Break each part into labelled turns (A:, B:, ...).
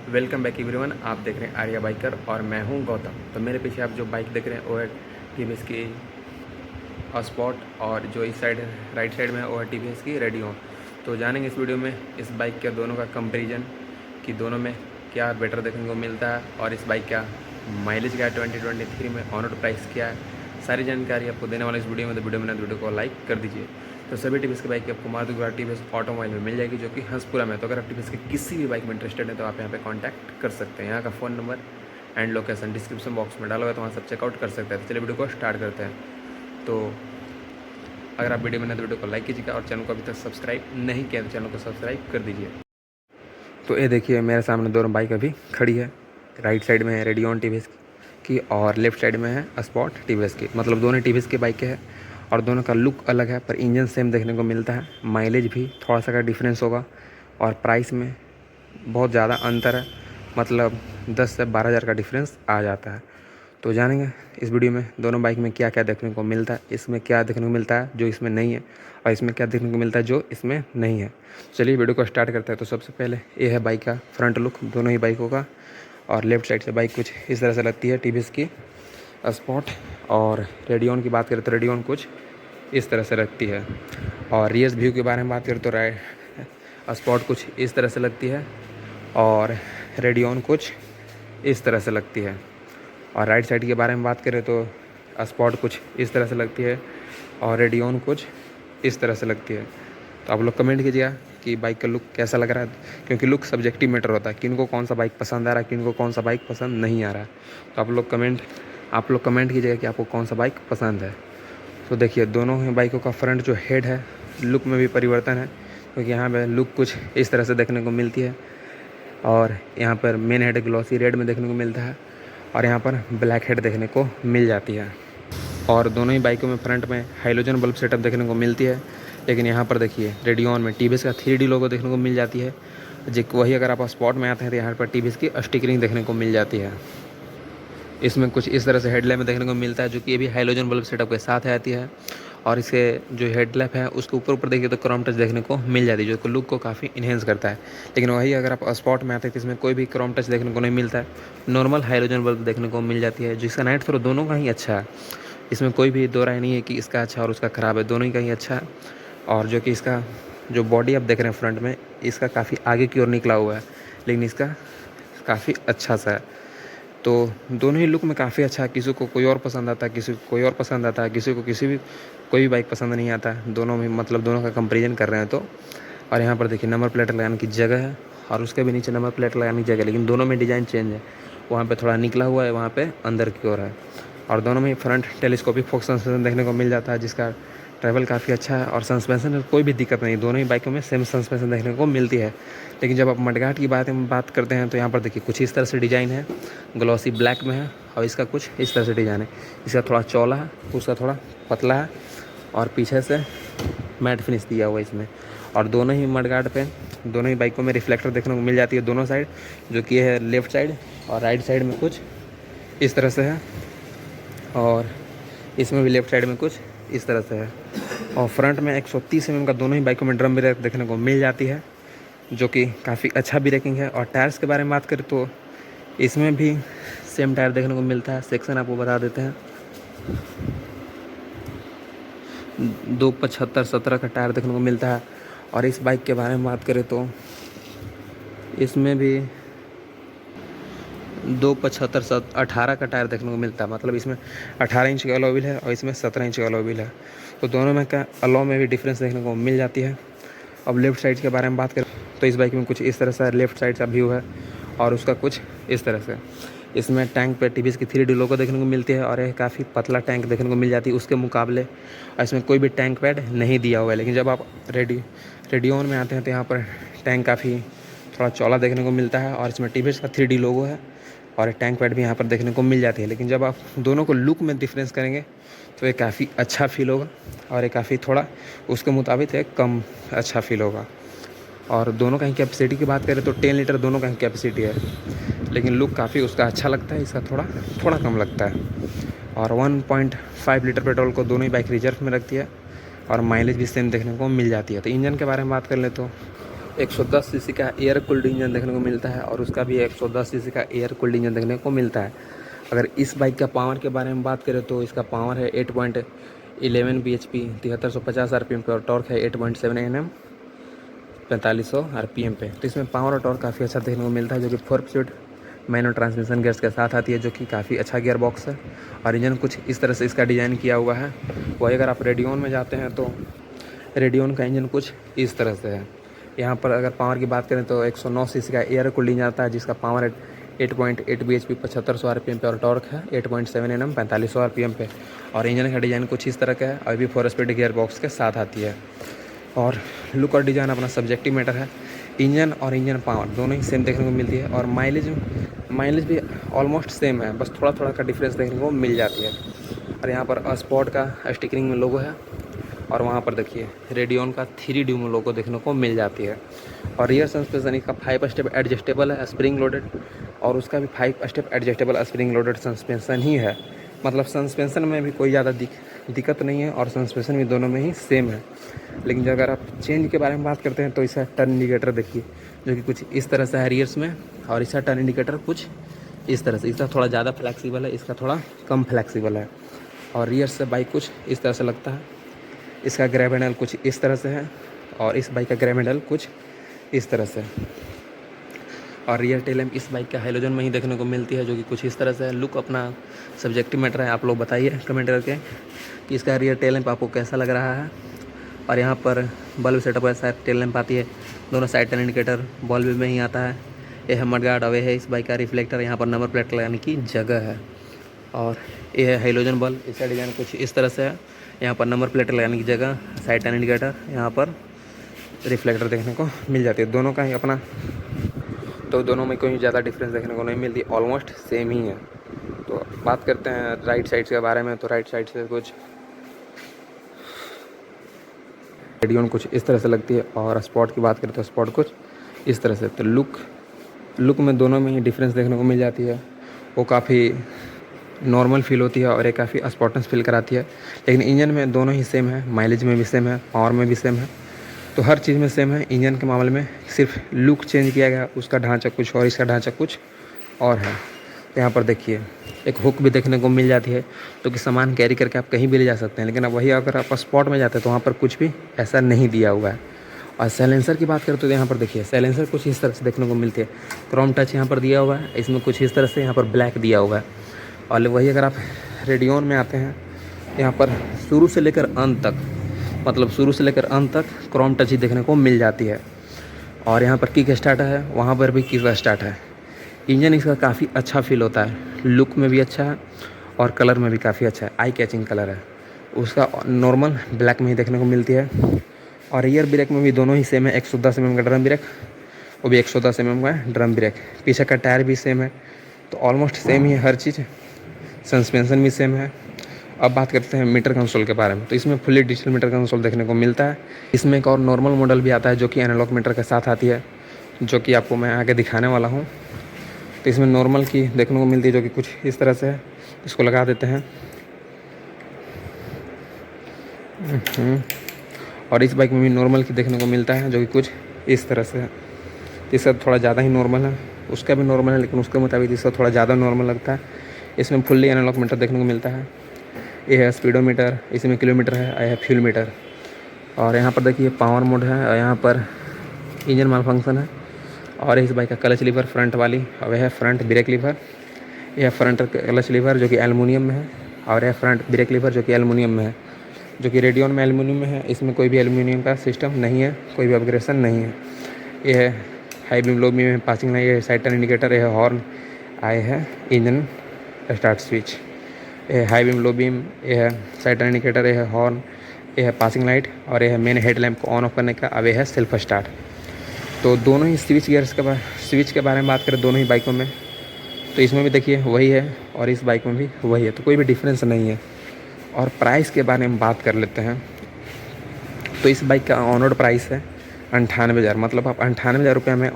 A: Welcome back everyone. आप देख रहे हैं आर्या बाइकर और मैं हूं गौतम। तो मेरे पीछे आप जो बाइक देख रहे हैं वो है टीवीएस की स्पॉट, और जो इस साइड राइट साइड में है वो है टीवीएस की रेडियो। तो जानेंगे इस वीडियो में इस बाइक के दोनों का कंपैरिजन कि दोनों में क्या बेटर देखने को मिलता है और इस बाइक का माइलेज क्या है 2023 में, ऑन रोड प्राइस क्या है, सारी जानकारी आपको देने वाले इस वीडियो में। तो वीडियो को लाइक कर दीजिए। तो सभी टीवीएस की बाइक आपको मारुति टीवीएस ऑटोमोबाइल में मिल जाएगी, जो कि हंसपुरा में। तो अगर आप टीवीएस के किसी भी बाइक में इंटरेस्टेड हैं तो आप यहाँ पे कांटेक्ट कर सकते हैं। यहाँ का phone number and location description box में डाला हुआ है, तो वहाँ सब चेकआउट कर सकते हैं। तो चलिए वीडियो को स्टार्ट करते हैं। तो अगर आप वीडियो में नए तो वीडियो को लाइक कीजिएगा और चैनल को अभी तक सब्सक्राइब नहीं किया तो चैनल को सब्सक्राइब कर दीजिए। तो ये देखिए मेरे सामने दोनों बाइक अभी खड़ी है। राइट साइड में है रेडियन टीवीएस की और लेफ्ट साइड में है स्पॉट टीवीएस की। मतलब दोनों टीवीएस की बाइकें हैं और दोनों का लुक अलग है, पर इंजन सेम देखने को मिलता है। माइलेज भी थोड़ा सा का डिफरेंस होगा और प्राइस में बहुत ज़्यादा अंतर है, मतलब 10 से 12 हज़ार का डिफरेंस आ जाता है। तो जानेंगे इस वीडियो में दोनों बाइक में क्या क्या देखने को मिलता है, इसमें क्या देखने को मिलता है जो इसमें नहीं है और इसमें क्या देखने को मिलता है जो इसमें नहीं है। चलिए वीडियो को स्टार्ट करते हैं। तो सबसे पहले ये है बाइक का फ्रंट लुक दोनों ही बाइकों का। और लेफ्ट साइड से बाइक कुछ इस तरह से लगती है टीवीएस की स्पॉट, और रेडियन की बात करें तो रेडियन कुछ इस तरह से लगती है। और रियर्स व्यू के बारे में बात करें तो राइट स्पॉट कुछ इस तरह से लगती है और रेडियन कुछ इस तरह से लगती है। और राइट साइड के बारे में बात करें तो स्पॉट कुछ इस तरह से लगती है और रेडियन कुछ इस तरह से लगती है। तो आप लोग कमेंट कीजिएगा कि बाइक का लुक कैसा लग रहा है, क्योंकि लुक सब्जेक्टिव मैटर होता है। किन को कौन सा बाइक पसंद आ रहा है, किन को कौन सा बाइक पसंद नहीं आ रहा है। तो आप लोग कमेंट कीजिएगा कि आपको कौन सा बाइक पसंद है। तो देखिए दोनों ही बाइकों का फ्रंट जो हेड है लुक में भी परिवर्तन है, क्योंकि यहाँ पे लुक कुछ इस तरह से देखने को मिलती है और यहाँ पर मेन हेड ग्लॉसी रेड में देखने को मिलता है और यहाँ पर ब्लैक हेड देखने को मिल जाती है। और दोनों ही बाइकों में फ्रंट में हाइलोजन बल्ब सेटअप देखने को मिलती है, लेकिन यहाँ पर देखिए रेडियन में टीवीएस का 3D लोगो देखने को मिल जाती है। वही अगर आप स्पॉट में आते हैं तो यहाँ पर टीवीएस की स्टिकरिंग देखने को मिल जाती है। इसमें कुछ इस तरह से हेडलैम्प देखने को मिलता है, जो कि ये भी हाइलोजन बल्ब सेटअप के साथ आती है। और इसके जो हेडलैम्प है उसके ऊपर देखिए तो क्रोम टच देखने को मिल जाती है, जो कि लुक को काफ़ी इन्हेंस करता है। लेकिन वही अगर आप स्पॉट में आते हैं तो इसमें कोई भी क्रोम टच देखने को नहीं मिलता है, नॉर्मल हाइलोजन बल्ब देखने को मिल जाती है, जिसका नाइट थ्रो दोनों का ही अच्छा है। इसमें कोई भी दो राय नहीं है कि इसका अच्छा और उसका ख़राब है, दोनों ही का ही अच्छा है। और जो कि इसका जो बॉडी आप देख रहे हैं फ्रंट में, इसका काफ़ी आगे की ओर निकला हुआ है, लेकिन इसका काफ़ी अच्छा सा है। तो दोनों ही लुक में काफ़ी अच्छा है। किसी को कोई और पसंद आता है, किसी को कोई और पसंद आता है, किसी को कोई भी बाइक पसंद नहीं आता है। दोनों में मतलब दोनों का कंपैरिजन कर रहे हैं तो। और यहाँ पर देखिए नंबर प्लेट लगाने की जगह है और उसके भी नीचे नंबर प्लेट लगाने की जगह, लेकिन दोनों में डिज़ाइन चेंज है। वहाँ पे थोड़ा निकला हुआ है, वहाँ पे अंदर की ओर है। और दोनों में फ्रंट टेलीस्कोपिक फोक्स सस्पेंशन देखने को मिल जाता है, जिसका ट्रैवल काफ़ी अच्छा है और सस्पेंशन में कोई भी दिक्कत नहीं। दोनों ही बाइकों में सेम सस्पेंशन देखने को मिलती है। लेकिन जब आप मडगार्ड की बात करते हैं तो यहाँ पर देखिए कुछ इस तरह से डिज़ाइन है, ग्लॉसी ब्लैक में है और इसका कुछ इस तरह से डिज़ाइन है। इसका थोड़ा चौड़ा है, उसका थोड़ा पतला है और पीछे से मैट फिनिश दिया हुआ है इसमें। और दोनों ही मडगार्ड पे दोनों ही बाइकों में रिफ्लेक्टर देखने को मिल जाती है दोनों साइड, जो कि है लेफ़्ट साइड और राइट साइड में कुछ इस तरह से है और इसमें भी लेफ़्ट साइड में कुछ इस तरह से है। और फ्रंट में 130 mm का दोनों ही बाइकों में ड्रम ब्रेक देखने को मिल जाती है, जो कि काफ़ी अच्छा ब्रेकिंग है। और टायर्स के बारे में बात करें तो इसमें भी सेम टायर देखने को मिलता है। सेक्शन आपको बता देते हैं, 275/17 का टायर देखने को मिलता है। और इस बाइक के बारे में बात करें तो इसमें भी 275/18 का टायर देखने को मिलता है। मतलब इसमें 18 इंच का अलॉय व्हील है और इसमें 17 इंच का अलॉय व्हील है। तो दोनों में का अलॉय में भी डिफरेंस देखने को मिल जाती है। अब लेफ़्ट साइड के बारे में बात करें तो इस बाइक में कुछ इस तरह से लेफ़्ट साइड का व्यू है और उसका कुछ इस तरह से। इसमें टैंक पे टीवीएस की 3D लोगो देखने को मिलती है और यह काफ़ी पतला टैंक देखने को मिल जाती है उसके मुकाबले। और इसमें कोई भी टैंक पैड नहीं दिया हुआ है। लेकिन जब आप रेडियन में आते हैं तो यहाँ पर टैंक काफ़ी थोड़ा चौड़ा देखने को मिलता है और इसमें टीवीएस का 3D लोगो है और टैंक पैड भी यहाँ पर देखने को मिल जाती है। लेकिन जब आप दोनों को लुक में डिफरेंस करेंगे तो ये काफ़ी अच्छा फील होगा और ये काफ़ी थोड़ा उसके मुताबिक है कम अच्छा फील होगा। और दोनों का ही कैपेसिटी की बात करें तो 10 लीटर दोनों का ही कैपेसिटी है, लेकिन लुक काफ़ी उसका अच्छा लगता है, इसका थोड़ा कम लगता है। और 1.5 लीटर पेट्रोल को दोनों ही बाइक रिजर्व में रखती है और माइलेज भी सेम देखने को मिल जाती है। तो इंजन के बारे में बात कर ले तो 110 सीसी का एयर कूल्ड इंजन देखने को मिलता है और उसका भी 110 सीसी का एयर कूल्ड इंजन देखने को मिलता है। अगर इस बाइक का पावर के बारे में बात करें तो इसका पावर है 8.11 bhp 7350 आरपीएम पे और टॉर्क है 8.7 Nm 4500 आरपीएम पे। तो इसमें पावर और टॉर्क काफ़ी अच्छा देखने को मिलता है, जो कि 4 स्पीड मैनुअल ट्रांसमिशन गियर्स के साथ आती है, जो कि काफ़ी अच्छा गियर बॉक्स है। और इंजन कुछ इस तरह से इसका डिज़ाइन किया हुआ है। वही अगर आप रेडियन में जाते हैं तो रेडियन का इंजन कुछ इस तरह से है। यहाँ पर अगर पावर की बात करें तो 109 सीसी का एयर कूल्ड इंजन आता है, जिसका पावर है 8.8 bhp 7500 आरपीएम पे और टॉर्क है 8.7 Nm 4500 आरपीएम पे। और इंजन का डिज़ाइन कुछ इस तरह का है और भी 4 स्पीड गियर बॉक्स के साथ आती है। और लुक और डिज़ाइन अपना सब्जेक्टिव मैटर है। इंजन और इंजन पावर दोनों ही सेम देखने को मिलती है और माइलेज भी ऑलमोस्ट सेम है, बस थोड़ा थोड़ा का डिफरेंस देखने को मिल जाती है। और यहाँ पर स्पॉट का स्टिकरिंग में लोगो है और वहाँ पर देखिए रेडियन का 3D में लोगो देखने को मिल जाती है। और रियर सस्पेंशन इसका 5 स्टेप एडजस्टेबल है, स्प्रिंग लोडेड, और उसका भी 5 step adjustable spring loaded suspension ही है। मतलब सस्पेंशन में भी कोई ज़्यादा दिक्कत नहीं है और सस्पेंशन भी दोनों में ही सेम है। लेकिन अगर आप चेंज के बारे में बात करते हैं तो इसका टर्न इंडिकेटर देखिए, जो कि कुछ इस तरह से है रियर्स में, और इसका टर्न इंडिकेटर कुछ इस तरह से। इसका थोड़ा ज़्यादा फ्लैक्सीबल है, इसका थोड़ा कम फ्लैक्सीबल है। और रियर से बाइक कुछ इस तरह से लगता है। इसका ग्रैब हैंडल कुछ इस तरह से है और इस बाइक का ग्रैब हैंडल कुछ इस तरह से। और रियर टेल लैंप इस बाइक का हाइलोजन में ही देखने को मिलती है, जो कि कुछ इस तरह से है। लुक अपना सब्जेक्टिव मैटर है, आप लोग बताइए कमेंट करके कि इसका रियर टेल लैंप आपको कैसा लग रहा है। और यहाँ पर बल्ब सेटअप है, साइड टेल लैंप आती है, दोनों साइड टर्न इंडिकेटर बल्ब में ही आता है। ये है मडगार्ड, अवे है इस बाइक का रिफ्लेक्टर, यहाँ पर नंबर प्लेट लगाने की जगह है। और ये है हाइलोजन बल्ब, इसका डिज़ाइन कुछ इस तरह से है, यहाँ पर नंबर प्लेट लगाने की जगह, साइड टर्न इंडिकेटर, यहाँ पर रिफ्लेक्टर देखने को मिल जाती है। दोनों का ही अपना, तो दोनों में कोई ज़्यादा डिफरेंस देखने को नहीं मिलती, ऑलमोस्ट सेम ही है। तो बात करते हैं राइट साइड के बारे में। तो राइट साइड से कुछ रेडियन कुछ इस तरह से लगती है और स्पॉट की बात करें तो स्पॉट कुछ इस तरह से। तो लुक में दोनों में ही डिफरेंस देखने को मिल जाती है। वो काफ़ी नॉर्मल फील होती है और ये काफ़ी स्पॉटनेस फील कराती है। लेकिन इंजन में दोनों ही सेम है, माइलेज में भी सेम है, पावर में भी सेम है, तो हर चीज़ में सेम है। इंजन के मामले में सिर्फ लुक चेंज किया गया, उसका ढांचा कुछ और इसका ढांचा कुछ और है। तो यहाँ पर देखिए एक हुक भी देखने को मिल जाती है, तो कि सामान कैरी करके आप कहीं भी ले जा सकते हैं। लेकिन अब वही अगर आप स्पॉट में जाते हैं तो वहाँ पर कुछ भी ऐसा नहीं दिया हुआ है। और साइलेंसर की बात करें तो यहाँ पर देखिए साइलेंसर कुछ इस तरह से देखने को मिलती है। क्रोम टच यहाँ पर दिया हुआ है, इसमें कुछ इस तरह से यहाँ पर ब्लैक दिया हुआ है। और वही अगर आप रेडियन में आते हैं, यहाँ पर शुरू से लेकर अंत तक, मतलब शुरू से लेकर अंत तक क्रोम टच ही देखने को मिल जाती है। और यहाँ पर किक स्टार्ट है, वहाँ पर भी किक स्टार्ट है। इंजन इसका काफ़ी अच्छा फील होता है, लुक में भी अच्छा है और कलर में भी काफ़ी अच्छा है, आई कैचिंग कलर है। उसका नॉर्मल ब्लैक में ही देखने को मिलती है। और रियर ब्रेक में भी दोनों ही सेम है, 110 mm का ड्रम ब्रेक, वो भी 110 mm का ड्रम ब्रेक। पीछे का टायर भी सेम है, तो ऑलमोस्ट सेम ही है हर चीज़। सस्पेंशन भी सेम है। अब बात करते हैं मीटर कंसोल के बारे में। तो इसमें फुली डिजिटल मीटर कंसोल देखने को मिलता है। इसमें एक और नॉर्मल मॉडल भी आता है जो कि एनालॉग मीटर के साथ आती है, जो कि आपको मैं आगे दिखाने वाला हूँ। तो इसमें नॉर्मल की देखने को मिलती है, जो कि कुछ इस तरह से है। इसको लगा देते हैं। और इस बाइक में भी नॉर्मल की देखने को मिलता है, जो कि कुछ इस तरह से है। इसका थोड़ा ज़्यादा ही नॉर्मल है, उसका भी नॉर्मल है, लेकिन उसके मुताबिक इसका थोड़ा ज़्यादा नॉर्मल लगता है। इसमें फुल्ली एनालॉग मीटर देखने को मिलता है। ये है स्पीडोमीटर, इसमें किलोमीटर है, यह है फ्यूल मीटर। और यहाँ पर देखिए पावर मोड है, और यहाँ पर इंजन माल फंक्शन है। और इस बाइक का क्लच लीवर फ्रंट वाली, और यह है फ्रंट ब्रेक लीवर। यह फ्रंट क्लच लीवर जो कि एल्युमिनियम में है, और यह फ्रंट ब्रेक लीवर जो कि एल्युमिनियम में है, जो कि रेडियन में एल्युमिनियम में है। इसमें कोई भी एल्युमिनियम का सिस्टम नहीं है, कोई भी अपग्रेडेशन नहीं है। यह है high beam low beam passing light, ये साइड टर्न इंडिकेटर, यह हॉर्न, आए है इंजन स्टार्ट स्विच। यह है हाई बीम लो बीम, यह है साइड टर्न इंडिकेटर, यह है हॉर्न, यह है पासिंग लाइट, और यह है मेन हेड लैम्प को ऑन ऑफ करने का। अब यह है सेल्फ स्टार्ट। तो दोनों ही स्विच के बारे में बात करें दोनों ही बाइकों में, तो इसमें भी देखिए वही है और इस बाइक में भी वही है, तो कोई भी डिफरेंस नहीं है। और प्राइस के बारे में बात कर लेते हैं। तो इस बाइक का ऑन रोड प्राइस है 98,000, मतलब आप 98,000 रुपये में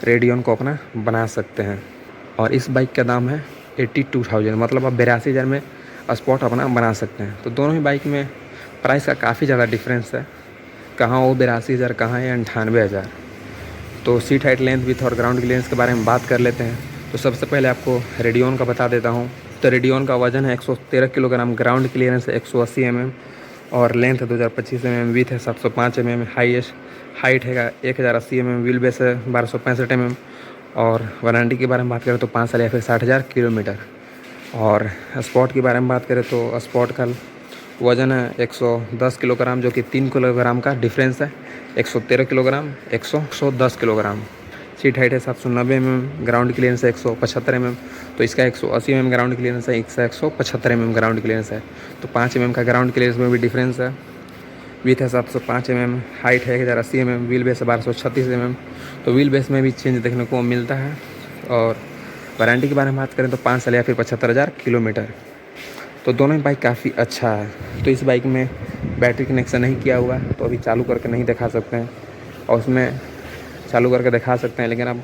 A: रेडियन को अपना बना सकते हैं। और इस बाइक का दाम है 82,000, मतलब आप 82,000 में स्पॉट अपना बना सकते हैं। तो दोनों ही बाइक में प्राइस का काफ़ी ज़्यादा डिफरेंस है, कहाँ वो 82,000, कहाँ है 98,000। तो सीट हाइट, लेंथ, विड्थ और ग्राउंड क्लियरेंस के बारे में बात कर लेते हैं। तो सबसे पहले आपको रेडियन का बता देता हूँ। तो रेडियन का वजन है 113 किलोग्राम, ग्राउंड क्लियरेंस है 180 mm और लेंथ है 2025 mm, विथ है 705 mm, हाइट है 1080 mm, व्हील बेस है 1265 mm और वारंटी के बारे में बात करें तो 5 साल या फिर 60,000 किलोमीटर। और स्पॉट के बारे में बात करें तो स्पॉट का वज़न है 110 किलोग्राम, जो कि 3 किलोग्राम का डिफरेंस है। 113 किलोग्राम, 110 किलोग्राम। सीट हाइट है 790 mm, ग्राउंड क्लियरेंस है 175 mm। तो इसका 180 mm ग्राउंड क्लियरेंस है, इसका 175 mm ग्राउंड क्लियरेंस है। तो 5 mm का ग्राउंड क्लियरेंस में भी डिफरेंस है। विथ है 705 mm, हाइट है 1080 mm, व्हील बेस है 1236 mm। तो व्हील बेस में भी चेंज देखने को मिलता है। और वारंटी के बारे में बात करें तो 5 साल या फिर 75,000 किलोमीटर। तो दोनों ही बाइक काफ़ी अच्छा है। तो इस बाइक में बैटरी कनेक्शन नहीं किया हुआ है, तो अभी चालू करके नहीं दिखा सकते हैं, और उसमें चालू करके दिखा सकते हैं। लेकिन अब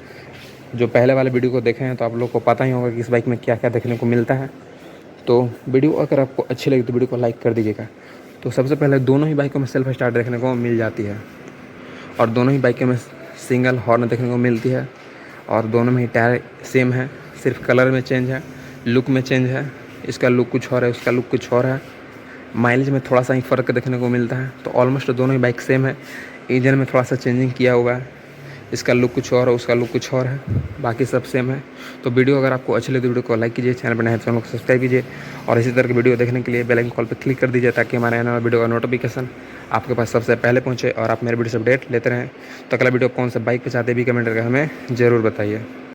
A: जो पहले वाले वीडियो को देखे हैं तो आप लोग को पता ही होगा कि इस बाइक में क्या क्या देखने को मिलता है। तो वीडियो अगर आपको अच्छी लगी तो वीडियो को लाइक कर दीजिएगा। तो सबसे पहले दोनों ही बाइकों में सेल्फ स्टार्ट देखने को मिल जाती है, और दोनों ही बाइकों में सिंगल हॉर्न देखने को मिलती है, और दोनों में ही टायर सेम है, सिर्फ कलर में चेंज है, लुक में चेंज है। इसका लुक कुछ और है, उसका लुक कुछ और है। माइलेज में थोड़ा सा ही फ़र्क देखने को मिलता है। तो ऑलमोस्ट दोनों ही बाइक सेम है। इंजन में थोड़ा सा चेंजिंग किया हुआ है, इसका लुक कुछ और है, उसका लुक कुछ और है, बाकी सब सेम है। तो वीडियो अगर आपको अच्छी लगी तो वीडियो को लाइक कीजिए, चैनल पर नए हैं तो चैनल को सब्सक्राइब कीजिए, और इसी तरह की वीडियो देखने के लिए बेल आइकन कॉल पर क्लिक कर दीजिए, ताकि हमारे आने वाले वीडियो का नोटिफिकेशन आपके पास सबसे पहले पहुँचे और आप मेरे वीडियो से अपडेट लेते रहें। तो अगला वीडियो कौन सा बाइक पे चाहते भी कमेंट करके हमें ज़रूर बताइए।